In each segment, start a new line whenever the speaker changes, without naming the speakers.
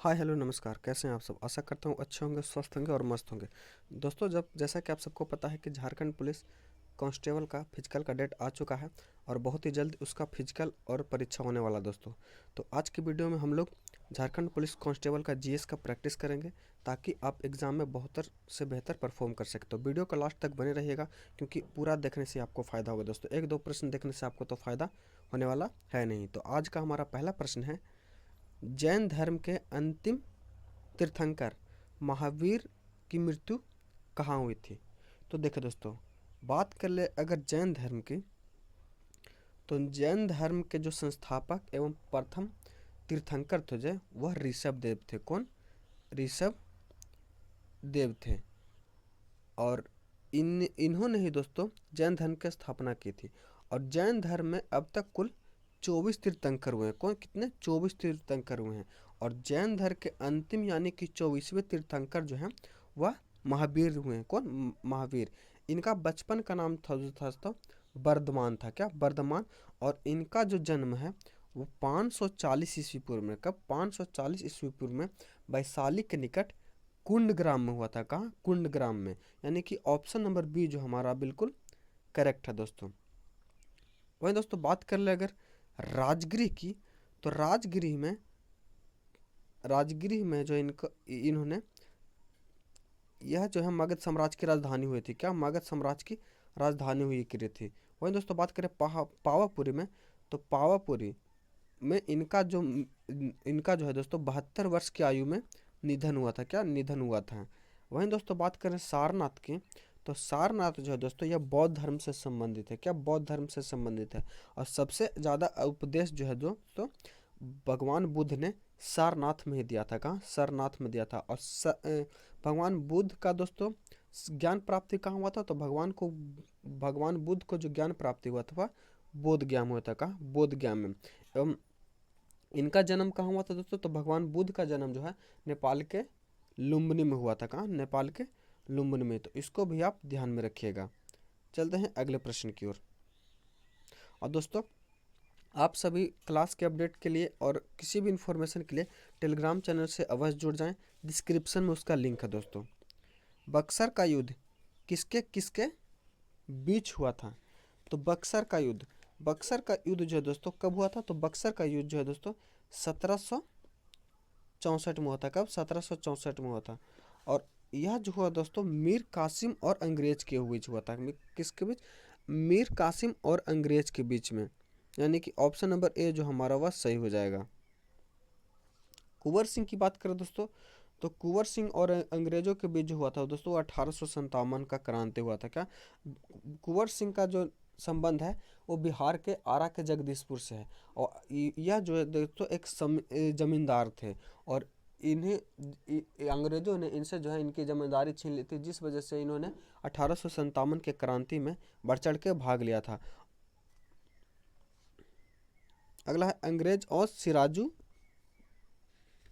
Hi hello नमस्कार, कैसे हैं आप सब। आशा करता हूँ अच्छे होंगे, स्वस्थ होंगे और मस्त होंगे। दोस्तों, जब जैसा कि आप सबको पता है कि झारखंड पुलिस कांस्टेबल का फिजिकल का डेट आ चुका है और बहुत ही जल्द उसका फिजिकल और परीक्षा होने वाला है दोस्तों। तो आज की वीडियो में हम लोग झारखंड पुलिस कांस्टेबल का जीएस का प्रैक्टिस करेंगे ताकि आप एग्ज़ाम में बेहतर से बेहतर परफॉर्म कर सकते हो। वीडियो को लास्ट तक बने रहिएगा क्योंकि पूरा देखने से आपको फ़ायदा होगा दोस्तों। एक दो प्रश्न देखने से आपको तो फ़ायदा होने वाला है नहीं। तो आज का हमारा पहला प्रश्न है, जैन धर्म के अंतिम तीर्थंकर महावीर की मृत्यु कहाँ हुई थी। तो देखो दोस्तों, बात कर ले अगर जैन धर्म की, तो जैन धर्म के जो संस्थापक एवं प्रथम तीर्थंकर थे जो वह ऋषभ देव थे। कौन? ऋषभ देव थे। और इन्होंने ही दोस्तों जैन धर्म की स्थापना की थी। और जैन धर्म में अब तक कुल 24 तीर्थंकर हुए हैं। कौन? कितने? 24 तीर्थंकर हुए हैं। और जैन धर्म के अंतिम यानी कि 24वें तीर्थंकर जो हैं वह महावीर हुए हैं। कौन? महावीर। इनका बचपन का नाम था जो था तो वर्धमान था। क्या? वर्धमान। और इनका जो जन्म है वो 540 ईस्वी पूर्व में, कब? 540 ईस्वी पूर्व में वैशाली के निकट कुंडग्राम में हुआ था। कहाँ? कुंडग्राम में। यानी कि ऑप्शन नंबर बी जो हमारा बिल्कुल करेक्ट है दोस्तों। वहीं दोस्तों बात कर ले अगर राजगृह की, तो राजगृह में जो इन्होंने यह जो है मगध साम्राज्य की राजधानी हुई थी। क्या? मगध साम्राज्य की राजधानी हुई करी थी। वहीं दोस्तों बात करें पावापुरी में, तो पावापुरी में इनका जो है दोस्तों 72 वर्ष की आयु में निधन हुआ था। क्या? निधन हुआ था। वहीं दोस्तों बात करें सारनाथ की, तो सारनाथ जो है दोस्तों यह बौद्ध धर्म से संबंधित है। क्या? बौद्ध धर्म से संबंधित है। और सबसे ज़्यादा उपदेश जो है दोस्तों भगवान बुद्ध ने सारनाथ में ही दिया था। कहाँ? सारनाथ में दिया था। और भगवान बुद्ध का दोस्तों ज्ञान प्राप्ति कहाँ हुआ था? तो भगवान बुद्ध को जो ज्ञान प्राप्ति हुआ था वह बोध गया में हुआ था। कहाँ? बोध गया में। एवं इनका जन्म कहाँ हुआ था दोस्तों? तो भगवान बुद्ध का जन्म जो है नेपाल के लुम्बिनी में हुआ था। कहाँ? नेपाल के लुम्बिनी में। तो इसको भी आप ध्यान में रखिएगा। चलते हैं अगले प्रश्न की ओर। और दोस्तों, आप सभी क्लास के अपडेट के लिए और किसी भी इन्फॉर्मेशन के लिए टेलीग्राम चैनल से अवश्य जुड़ जाएं। डिस्क्रिप्शन में उसका लिंक है दोस्तों। बक्सर का युद्ध किसके किसके बीच हुआ था? तो बक्सर का युद्ध जो है दोस्तों कब हुआ था? तो बक्सर का युद्ध जो है दोस्तों 1764 में हुआ था। कब? 1764 में हुआ था। और यह जो हुआ दोस्तों मीर कासिम और अंग्रेज के बीच हुआ था। किसके बीच? मीर कासिम और अंग्रेज के बीच में। यानी कि ऑप्शन नंबर ए जो हमारा वह सही हो जाएगा। कुंवर सिंह की बात करें दोस्तों, तो कुंवर सिंह और अंग्रेजों के बीच जो हुआ था दोस्तों 1857 का क्रांति हुआ था। क्या? कुंवर सिंह का जो संबंध है वो बिहार के आरा के जगदीशपुर से है। और यह जो है दोस्तों एक जमींदार थे। और इन्हें अंग्रेजों ने इनसे जो है इनकी जमींदारी छीन ली थी, जिस वजह से इन्होंने 1857 के क्रांति में बढ़ चढ़ के भाग लिया था। अगला है अंग्रेज और सिराजू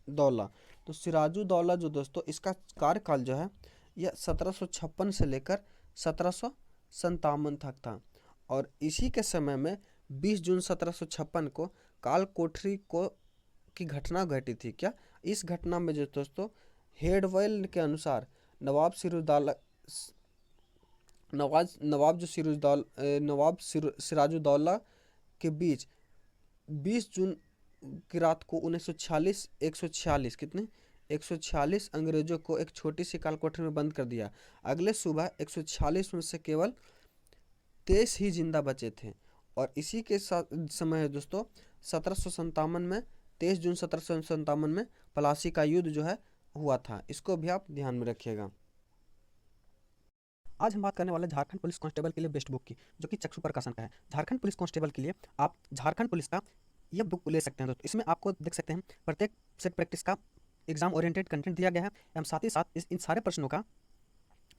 दौला। तो सिराजू दौला जो दोस्तों इसका कार्यकाल जो है यह 1756 से लेकर 1757 तक था। और इसी के समय में 20 जून 1756 को काल कोठरी को की घटना घटी थी। क्या? इस घटना में जो दोस्तों हेडवेल के अनुसार नवाब सिराजुद्दौला नवाब सिराजुद्दौला के बीच 20 जून की रात को 1946 146 कितने 146 अंग्रेजों को एक छोटी सी काल कोठरी में बंद कर दिया। अगले सुबह 146 में से केवल 23 ही जिंदा बचे थे। और इसी के समय दोस्तों 1757 में 23 जून 1757 में प्लासी का युद्ध जो है हुआ था। इसको भी आप ध्यान में रखिएगा। आज हम बात करने वाले झारखंड पुलिस कांस्टेबल के लिए बेस्ट बुक की, जो कि चक्षु प्रकाशन का है। झारखंड पुलिस कांस्टेबल के लिए आप झारखंड पुलिस का यह बुक ले सकते हैं दोस्तों। इसमें आपको देख सकते हैं प्रत्येक सेट प्रैक्टिस का एग्जाम ओरिएंटेड कंटेंट दिया गया है एवं साथ ही साथ इन सारे प्रश्नों का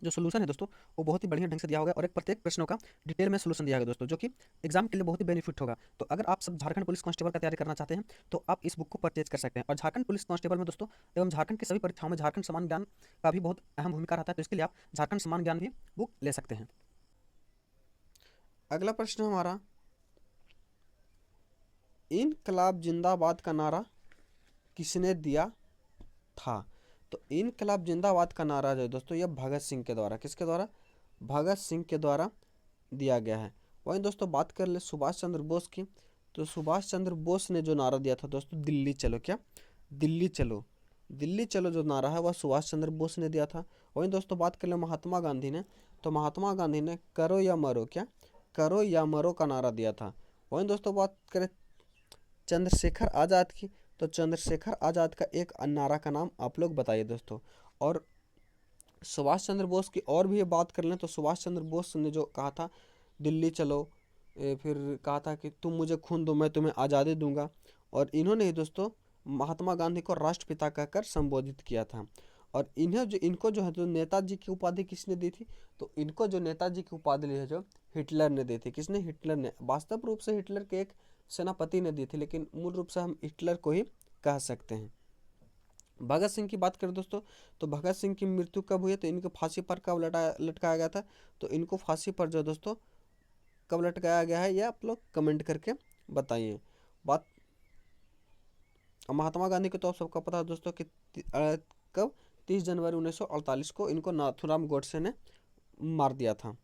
जो सोल्यूशन है दोस्तों वो बहुत ही बढ़िया ढंग से दिया होगा और एक प्रत्येक प्रश्नों का डिटेल में सोल्यूशन दिया गया दोस्तों, जो कि एग्जाम के लिए बहुत ही बेनिफिट होगा। तो अगर आप सब झारखंड पुलिस कांस्टेबल का तैयारी करना चाहते हैं तो आप इस बुक को परचेज कर सकते हैं। और झारखंड पुलिस कांस्टेबल में दोस्तों एवं झारखंड की सभी परीक्षाओं में झारखंड समान ज्ञान का भी बहुत अहम भूमिका रहता है। तो इसके लिए आप झारखंड समान ज्ञान भी बुक ले सकते हैं। अगला प्रश्न हमारा, इनकलाब जिंदाबाद का नारा किसने दिया था। तो इनकलाब जिंदाबाद का नारा जो है दोस्तों यह भगत सिंह के द्वारा, किसके द्वारा, भगत सिंह के द्वारा दिया गया है। वहीं दोस्तों बात कर ले सुभाष चंद्र बोस की, तो सुभाष चंद्र बोस ने जो नारा दिया था दोस्तों दिल्ली चलो, क्या, दिल्ली चलो, दिल्ली चलो जो नारा है वह सुभाष चंद्र बोस ने दिया था। वहीं दोस्तों बात कर ले महात्मा गांधी ने, तो महात्मा गांधी ने करो या मरो, क्या, करो या मरो का नारा दिया था। वहीं दोस्तों बात करें चंद्रशेखर आज़ाद की, तो चंद्रशेखर आज़ाद का एक नारा का नाम आप लोग बताइए दोस्तों। और सुभाष चंद्र बोस की और भी बात कर लें तो सुभाष चंद्र बोस ने जो कहा था दिल्ली चलो, फिर कहा था कि तुम मुझे खून दो मैं तुम्हें आज़ादी दूंगा, और इन्होंने ही दोस्तों महात्मा गांधी को राष्ट्रपिता कहकर संबोधित किया था। और इनको जो है जो नेताजी की उपाधि किसने दी थी, तो इनको जो नेताजी की उपाधि है जो हिटलर ने दी थी। किसने, हिटलर ने। वास्तव रूप से हिटलर के एक सेनापति ने दी थी, लेकिन मूल रूप से हम हिटलर को ही कह सकते हैं। भगत सिंह की बात करें दोस्तों, तो भगत सिंह की मृत्यु कब हुई, तो इनको फांसी पर कब लटकाया गया था, तो इनको फांसी पर जो दोस्तों कब लटकाया गया है, यह आप लोग कमेंट करके बताइए। बात महात्मा गांधी को तो आप सबका पता है दोस्तों कि कब 30 जनवरी 1948 को इनको नाथूराम गोडसे ने मार दिया था।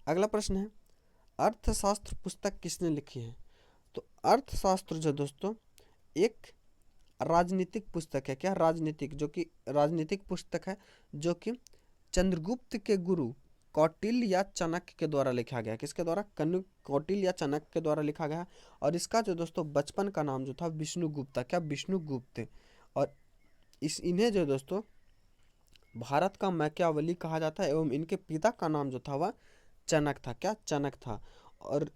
अगला प्रश्न है अर्थशास्त्र पुस्तक किसने लिखी है, तो अर्थशास्त्र जो दोस्तों एक राजनीतिक पुस्तक है, क्या, राजनीतिक, जो कि राजनीतिक पुस्तक है जो कि चंद्रगुप्त के गुरु कौटिल्य या चाणक्य के द्वारा लिखा गया। किसके द्वारा, कौटिल्य या चाणक्य के द्वारा लिखा गया। और इसका जो दोस्तों बचपन का नाम जो था विष्णुगुप्त था, क्या, विष्णुगुप्त। और इन्हें जो दोस्तों भारत का मैकियावेली कहा जाता है, एवं इनके पिता का नाम जो था वह चाणक्य था, क्या, चाणक्य था। और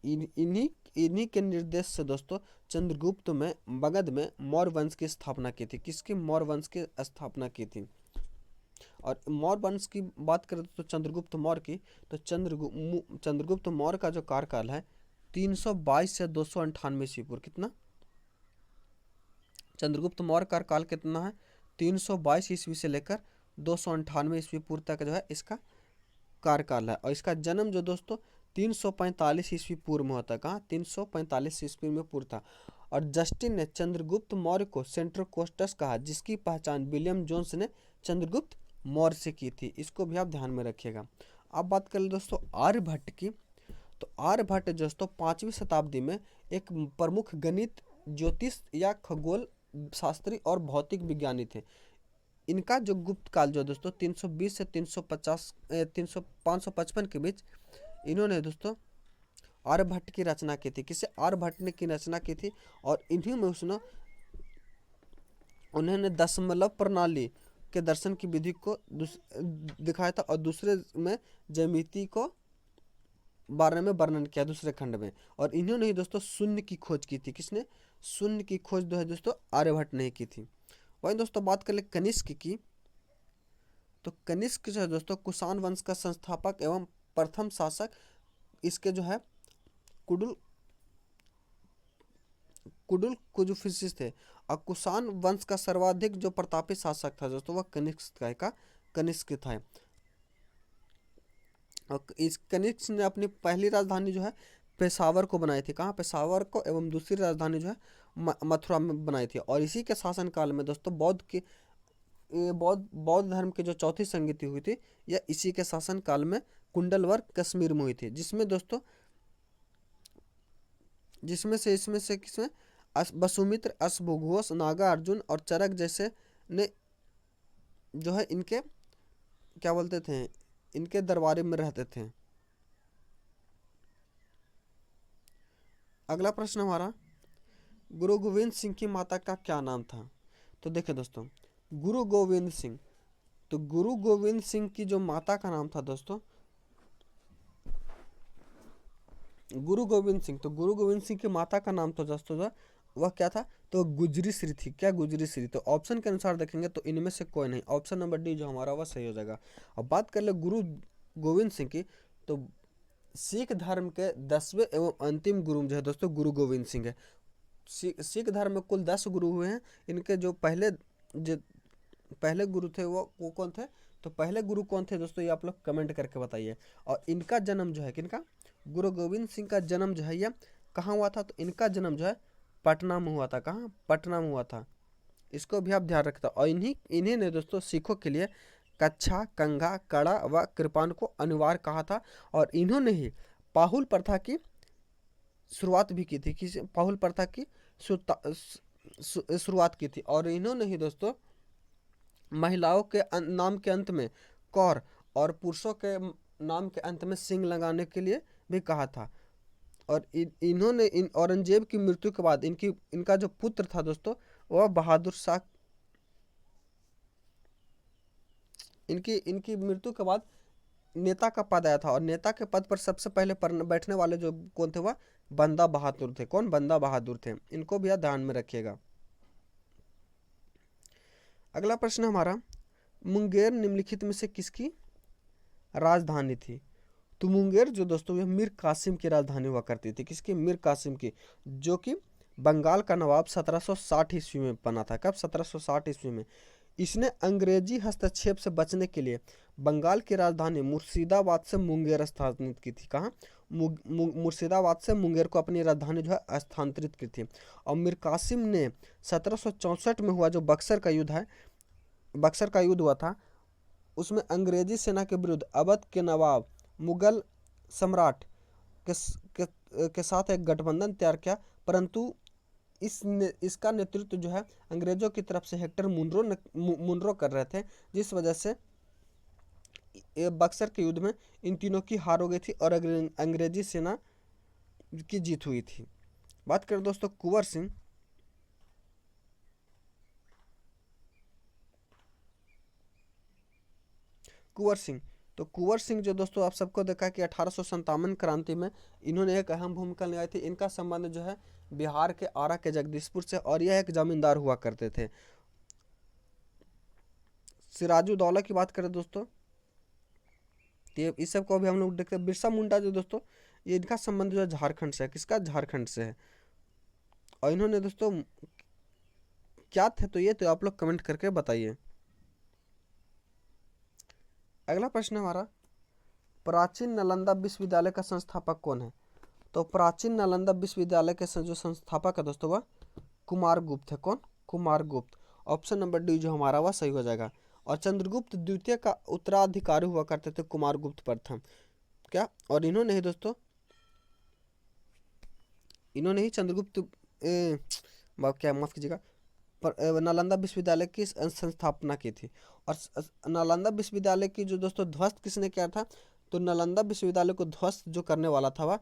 इन्हीं के निर्देश से दोस्तों चंद्रगुप्त में मगध में मौर्य वंश की स्थापना की थी। किसकी, मौर्य वंश की स्थापना की थी। और मौर्य वंश की बात करें तो चंद्रगुप्त मौर्य की, तो चंद्रगुप्त मौर्य का जो कार्यकाल है 322 से 298 ईस्वी पूर्व, कितना, चंद्रगुप्त मौर्य का काल कितना है, 322 ईस्वी से लेकर 298 ईस्वी पूर्व तक जो है इसका कार्यकाल है। और इसका जन्म जो दोस्तों 345 ईस्वी पूर्व में होता है, कहाँ, 345 ईस्वी में पूर्व था। और जस्टिन ने चंद्रगुप्त मौर्य को सेंट्रोकोस्टस कहा, जिसकी पहचान विलियम जोन्स ने चंद्रगुप्त मौर्य से की थी। इसको भी आप ध्यान में रखिएगा। अब बात कर ले दोस्तों आर्यभट्ट की, तो आर्यभट्ट दोस्तों 5वीं शताब्दी में एक प्रमुख गणित, ज्योतिष या खगोल शास्त्री और भौतिक विज्ञानी थे। इनका जो गुप्त काल जो दोस्तों 320 से 555 के बीच इन्होंने दोस्तों आर्यभट्ट की रचना की थी। किसे, आर्यभट्ट ने की रचना की थी। और इन्हीं में उन्होंने दशमलव प्रणाली के दर्शन की विधि को दिखाया था, और दूसरे में ज्यामिति को बारे में वर्णन किया दूसरे खंड में। और इन्होंने ही दोस्तों शून्य की खोज की थी। किसने, शून्य की खोज जो है दोस्तों आर्यभट्ट ने की थी। वहीं दोस्तों बात कर ले कनिष्क की, तो कनिष्क जो है दोस्तों कुषाण वंश का संस्थापक एवं प्रथम शासक, इसके जो है कुडुल कुजुफिसिस थे। और कुषाण वंश का सर्वाधिक जो प्रतापी शासक था दोस्तों वह कनिष्क था। और इस कनिष्क ने अपनी पहली राजधानी जो है पेशावर को बनाई थी, कहाँ, पेशावर को, एवं दूसरी राजधानी जो है मथुरा में बनाई थी। और इसी के शासनकाल में दोस्तों बौद्ध धर्म की जो चौथी संगति हुई थी यह इसी के शासनकाल में कुंडलवर्ग कश्मीर में हुई थी, जिसमें दोस्तों इसमें से किसमें वसुमित्र, अश्वघोष, नागा अर्जुन और चरक जैसे ने जो है इनके क्या बोलते थे, इनके दरबार में रहते थे। अगला प्रश्न हमारा गुरु गोविंद सिंह की माता का क्या नाम था, तो देखिए दोस्तों गुरु गोविंद सिंह, तो गुरु गोविंद सिंह की जो माता का नाम था दोस्तों गुरु गोविंद सिंह, तो गुरु गोविंद सिंह की माता का नाम तो दोस्तों वह क्या था, तो गुजरी श्री थी, क्या, गुजरी श्री। तो ऑप्शन के अनुसार देखेंगे तो इनमें से कोई नहीं, ऑप्शन नंबर डी जो हमारा वह सही हो जाएगा। अब बात कर ले गुरु गोविंद सिंह की, तो सिख धर्म के 10वें एवं अंतिम गुरु जो है दोस्तों गुरु गोविंद सिंह है। सिख धर्म में कुल 10 गुरु हुए हैं। इनके जो पहले गुरु थे वो कौन थे, तो पहले गुरु कौन थे दोस्तों, ये आप लोग कमेंट करके बताइए। और इनका जन्म जो है, किनका, गुरु गोविंद सिंह का जन्म जो है यह कहाँ हुआ था, तो इनका जन्म जो है पटना में हुआ था। कहाँ, पटना में हुआ था। इसको भी आप ध्यान रखता। और इन्हीं ने दोस्तों सिखों के लिए कच्छा, कंघा, कड़ा व कृपान को अनिवार्य कहा था। और इन्होंने ही पाहुल प्रथा की शुरुआत भी की थी। किसी पाहुल प्रथा की शुरुआत की थी। और इन्होंने ही दोस्तों महिलाओं के नाम के अंत में कौर और पुरुषों के नाम के अंत में सिंह लगाने के लिए भी कहा था। और इन्होंने औरंगजेब की मृत्यु के बाद इनका जो पुत्र था दोस्तों, वह बहादुर शाह, इनकी मृत्यु के बाद नेता का पद आया था। और नेता के पद पर सबसे पहले बैठने वाले जो कौन थे, वह बंदा बहादुर थे। कौन? बंदा बहादुर थे। इनको भी ध्यान में रखिएगा। अगला प्रश्न हमारा, मुंगेर निम्नलिखित में से किसकी राजधानी थी? तो मुंगेर जो दोस्तों यह मीर कासिम की राजधानी हुआ करती थी। किसकी? मीर कासिम की, जो कि बंगाल का नवाब 1760 ईस्वी में बना था। कब? 1760 ईस्वी में। इसने अंग्रेजी हस्तक्षेप से बचने के लिए बंगाल की राजधानी मुर्शिदाबाद से मुंगेर स्थानांतरित की थी। कहाँ? मुर्शिदाबाद से मुंगेर को अपनी राजधानी जो है स्थानांतरित की थी। और मीर कासिम ने 1764 में हुआ जो बक्सर का युद्ध हुआ था, उसमें अंग्रेजी सेना के विरुद्ध अवध के नवाब मुगल सम्राट के साथ एक गठबंधन तैयार किया। परंतु इसका नेतृत्व जो है अंग्रेजों की तरफ से हेक्टर मुनरो कर रहे थे, जिस वजह से बक्सर के युद्ध में इन तीनों की हार हो गई थी और अंग्रेजी सेना की जीत हुई थी। बात करें दोस्तों कुंवर सिंह। तो कुंवर सिंह जो दोस्तों आप सबको देखा कि 1857 क्रांति में इन्होंने एक अहम भूमिका निभाई थी। इनका संबंध जो है बिहार के आरा के जगदीशपुर से, और यह एक जमींदार हुआ करते थे। सिराजुद्दौला की बात करें दोस्तों, तो इस सब को भी हम लोग देखते हैं। बिरसा मुंडा जो दोस्तों, ये इनका संबंध जो है झारखंड से है। किसका? झारखंड से है। और इन्होंने दोस्तों क्या थे, तो ये तो आप लोग कमेंट करके बताइए। अगला प्रश्न हमारा, प्राचीन नालंदा विश्वविद्यालय का संस्थापक कौन है? तो प्राचीन नालंदा विश्वविद्यालय के जो संस्थापक है दोस्तों, वह कुमारगुप्त है। कौन? कुमारगुप्त। ऑप्शन नंबर डी जो हमारा वह सही हो जाएगा। और चंद्रगुप्त द्वितीय का उत्तराधिकारी हुआ करते थे कुमारगुप्त प्रथम। क्या? और इन्होंने ही दोस्तों चंद्रगुप्त क्या माफ कीजिएगा, नालंदा विश्वविद्यालय की संस्थापना की थी। और नालंदा विश्वविद्यालय की जो दोस्तों ध्वस्त किसने किया था? तो नालंदा विश्वविद्यालय को ध्वस्त जो करने वाला था वह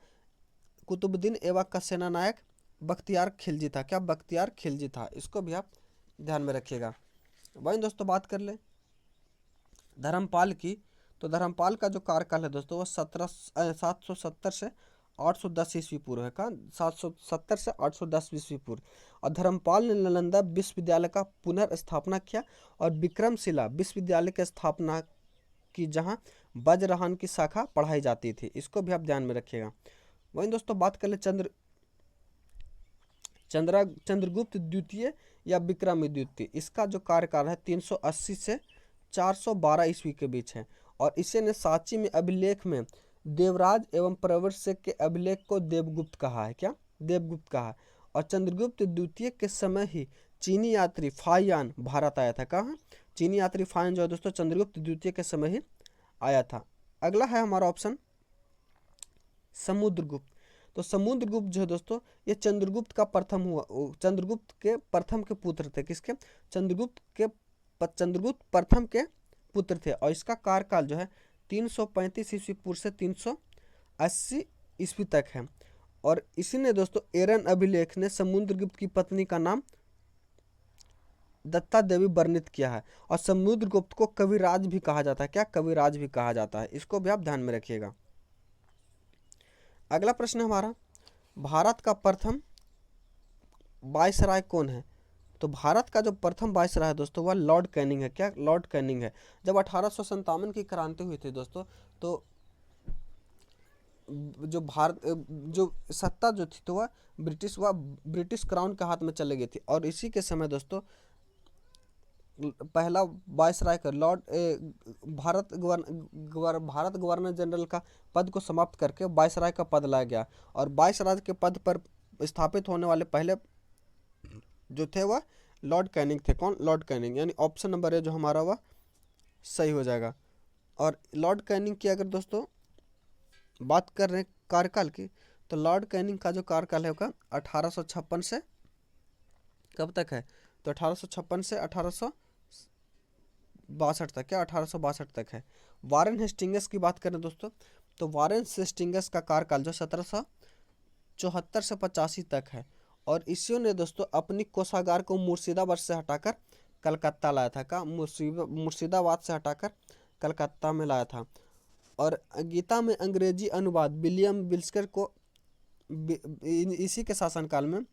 कुतुबुद्दीन ऐबक का सेनानायक बख्तियार खिलजी था। क्या? बख्तियार खिलजी था। इसको भी आप ध्यान में रखिएगा। वहीं दोस्तों बात कर ले धर्मपाल की। तो धर्मपाल का जो कार्यकाल है दोस्तों, वो 770 से 810 ईस्वी पूर्व है। कहाँ? 770 से 810 ईस्वी पूर्व। और धर्मपाल ने नालंदा विश्वविद्यालय का पुनर्स्थापना किया और विक्रमशिला विश्वविद्यालय की स्थापना की, जहाँ वज्रहान की शाखा पढ़ाई जाती थी। इसको भी आप ध्यान में रखिएगा। वहीं दोस्तों बात कर ले चंद्रगुप्त द्वितीय या विक्रम द्वितीय। इसका जो कार्यकाल है 380 से 412 ईस्वी के बीच है। और इसे ने सांची में अभिलेख में देवराज एवं प्रवर्ष के अभिलेख को देवगुप्त कहा है। क्या? देवगुप्त कहा है। और चंद्रगुप्त द्वितीय के समय ही चीनी यात्री फाहियान भारत आया था। कहाँ? चीनी यात्री फाहियान जो है दोस्तों चंद्रगुप्त द्वितीय के समय ही आया था। अगला है हमारा ऑप्शन समुद्रगुप्त। तो समुद्रगुप्त जो है दोस्तों, ये चंद्रगुप्त का प्रथम हुआ, चंद्रगुप्त के प्रथम के पुत्र थे। किसके? चंद्रगुप्त प्रथम के पुत्र थे। और इसका कार्यकाल जो है 335 ईस्वी पूर्व से 380 ईस्वी तक है। और इसी ने दोस्तों एरन अभिलेख ने समुद्रगुप्त की पत्नी का नाम दत्ता देवी वर्णित किया है। और समुद्रगुप्त को कविराज भी कहा जाता है। क्या? कविराज भी कहा जाता है। इसको भी आप ध्यान में रखिएगा। अगला प्रश्न हमारा, भारत का प्रथम वायसराय कौन है? तो भारत का जो प्रथम वायसराय है दोस्तों, वह लॉर्ड कैनिंग है। क्या? लॉर्ड कैनिंग है। जब 1857 की क्रांति हुई थी दोस्तों, तो जो सत्ता जो थी तो वह ब्रिटिश क्राउन के हाथ में चले गई थी। और इसी के समय दोस्तों पहला वायसराय का भारत गवर्नर जनरल का पद को समाप्त करके वायसराय का पद लाया गया। और वायसराय के पद पर स्थापित होने वाले पहले जो थे वह लॉर्ड कैनिंग थे। कौन? लॉर्ड कैनिंग, यानी ऑप्शन नंबर ए जो हमारा वह सही हो जाएगा। और लॉर्ड कैनिंग की अगर दोस्तों बात कर रहे हैं कार्यकाल की, तो लॉर्ड कैनिंग का जो कार्यकाल है वह 1856 से कब तक है? तो 1856 से 1862 तक, क्या 1862 तक है। वारेन हेस्टिंगस की बात करें दोस्तों, तो वारेन हेस्टिंगस का कार्यकाल जो 1774 से 85 तक है। और इसी ने दोस्तों अपनी कोषागार को मुर्शिदाबाद से हटाकर कलकत्ता लाया था। का? मुर्शिदाबाद से हटाकर कलकत्ता में लाया था। और गीता में अंग्रेजी अनुवाद विलियम विल्सकर को इसी के शासनकाल में,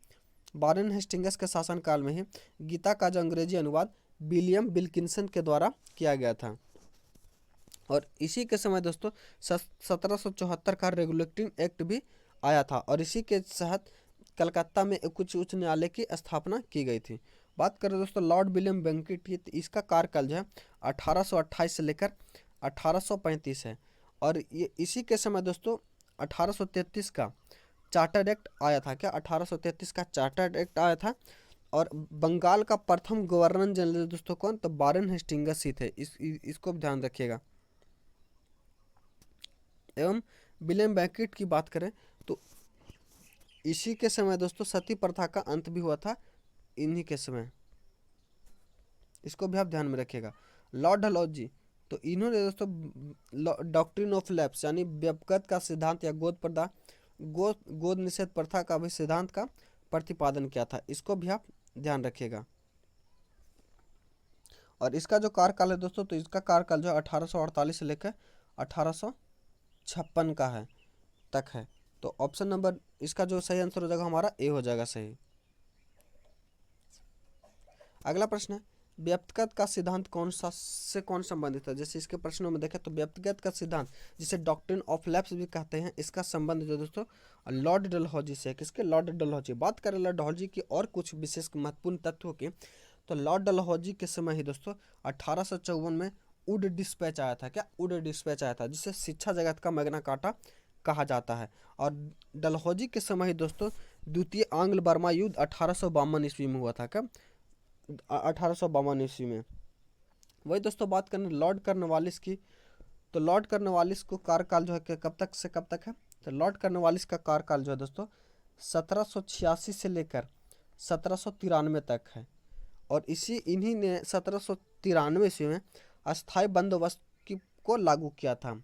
वारेन हेस्टिंगस के शासनकाल में ही गीता का जो अंग्रेजी अनुवाद विलियम विल्किंसन के द्वारा किया गया था। और इसी के समय दोस्तों 1774 का रेगुलेटिंग एक्ट भी आया था, और इसी के तहत कलकत्ता में एक उच्च न्यायालय की स्थापना की गई थी। बात करें दोस्तों लॉर्ड विलियम बेंकेट की, तो इसका कार्यकाल जो है 1828 से लेकर 1835 है। और ये इसी के समय दोस्तों 1833 का चार्टर्ड एक्ट आया था। क्या? 1833 का चार्टर्ड एक्ट आया था। और बंगाल का प्रथम गवर्नर जनरल दोस्तों कौन? तो वारेन हेस्टिंगस ही थे। इसको भी ध्यान रखिएगा। एवं विलियम बेंकेट की बात करें तो इसी के समय दोस्तों सती प्रथा का अंत भी हुआ था, इन्हीं के समय। इसको भी आप ध्यान में रखिएगा। लॉर्ड डलहौजी, तो इन्होंने दोस्तों डॉक्ट्रिन ऑफ लैप्स यानी व्यपगत का सिद्धांत या गोद निषेध प्रथा का भी सिद्धांत का प्रतिपादन किया था। इसको भी आप ध्यान रखिएगा। और इसका जो कार्यकाल है दोस्तों, तो इसका कार्यकाल जो 1848 से लेकर 1856 का है तक है। तो ऑप्शन नंबर इसका जो सही आंसर हो जाएगा हमारा ए हो जाएगा सही। अगला प्रश्न है व्यक्तिगत का सिद्धांत कौन संबंधित है? जैसे इसके प्रश्नों में देखें तो व्यक्तिगत का सिद्धांत, जिसे डॉक्ट्रिन ऑफ लैप्स भी कहते हैं, इसका संबंध जो दोस्तों लॉर्ड डलहौजी से। किसके? लॉर्ड डलहौजी। बात करें लॉर्ड डलहौजी की और कुछ विशेष महत्वपूर्ण तत्वों की, तो लॉर्ड डलहौजी के समय ही दोस्तों 1854 में वुड डिस्पैच आया था। क्या? वुड डिस्पैच आया था, जिसे शिक्षा जगत का मैग्ना कार्टा कहा जाता है। और डलहौजी के समय ही दोस्तों द्वितीय आंग्ल बर्मा युद्ध 1852 ईस्वी में हुआ था। क्या? 1852 ईस्वी में। वही दोस्तों बात करें लॉर्ड कॉर्नवालिस की, तो लॉर्ड कॉर्नवालिस को कार्यकाल जो है कब तक से कब तक है? तो लॉर्ड कॉर्नवालिस का कार्यकाल जो है दोस्तों 1786 से लेकर 1793 तक है। और इन्हीं ने 1793 ईस्वी में अस्थायी बंदोबस्त को लागू किया था।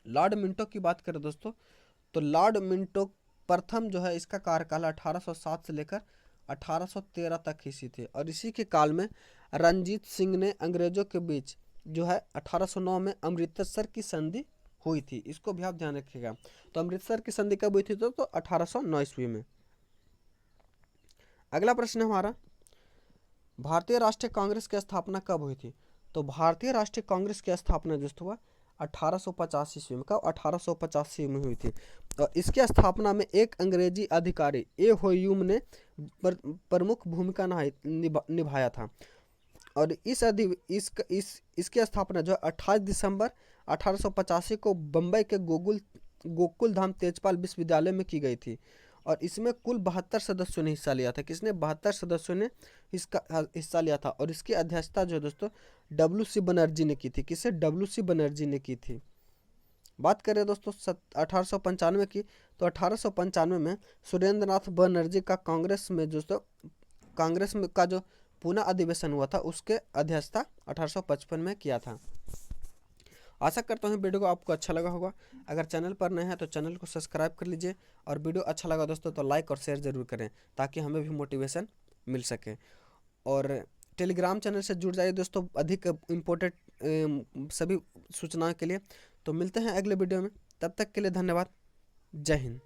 लॉर्ड मिंटो की बात करें दोस्तों, तो लॉर्ड मिंटो प्रथम जो है इसका कार्यकाल 1807 से लेकर 1813 तक ही थे। और इसी के काल में रणजीत सिंह ने अंग्रेजों के बीच जो है 1809 में अमृतसर की संधि हुई थी। इसको भी आप ध्यान रखिएगा। तो अमृतसर की संधि कब हुई थी? तो 1809 ईस्वी में। अगला प्रश्न है हमारा भारतीय राष्ट्रीय कांग्रेस की स्थापना कब हुई थी? तो भारतीय राष्ट्रीय कांग्रेस की स्थापना दोस्तों हुआ 1885 ईस्वी में। कब? 1885 में हुई थी। और इसकी स्थापना में एक अंग्रेजी अधिकारी ए ह्यूम ने प्रमुख भूमिका निभाया था। और इसकी स्थापना जो 28 दिसंबर 1885 को बम्बई के गोकुल धाम तेजपाल विश्वविद्यालय में की गई थी। और इसमें कुल 72 सदस्यों ने हिस्सा लिया था। किसने? 72 सदस्यों ने इसका हिस्सा लिया था। और इसकी अध्यक्षता जो दोस्तों WC बनर्जी ने की थी। किसे? WC बनर्जी ने की थी। बात करें दोस्तों 1895 की, तो 1895 में सुरेंद्रनाथ बनर्जी का कांग्रेस में का जो पुनः अधिवेशन हुआ था, उसके अध्यक्षता 1855 में किया था। आशा करता हूँ वीडियो को आपको अच्छा लगा होगा। अगर चैनल पर नए हैं तो चैनल को सब्सक्राइब कर लीजिए, और वीडियो अच्छा लगा दोस्तों तो लाइक और शेयर ज़रूर करें, ताकि हमें भी मोटिवेशन मिल सके। और टेलीग्राम चैनल से जुड़ जाइए दोस्तों अधिक इम्पोर्टेंट सभी सूचनाओं के लिए। तो मिलते हैं अगले वीडियो में, तब तक के लिए धन्यवाद। जय हिंद।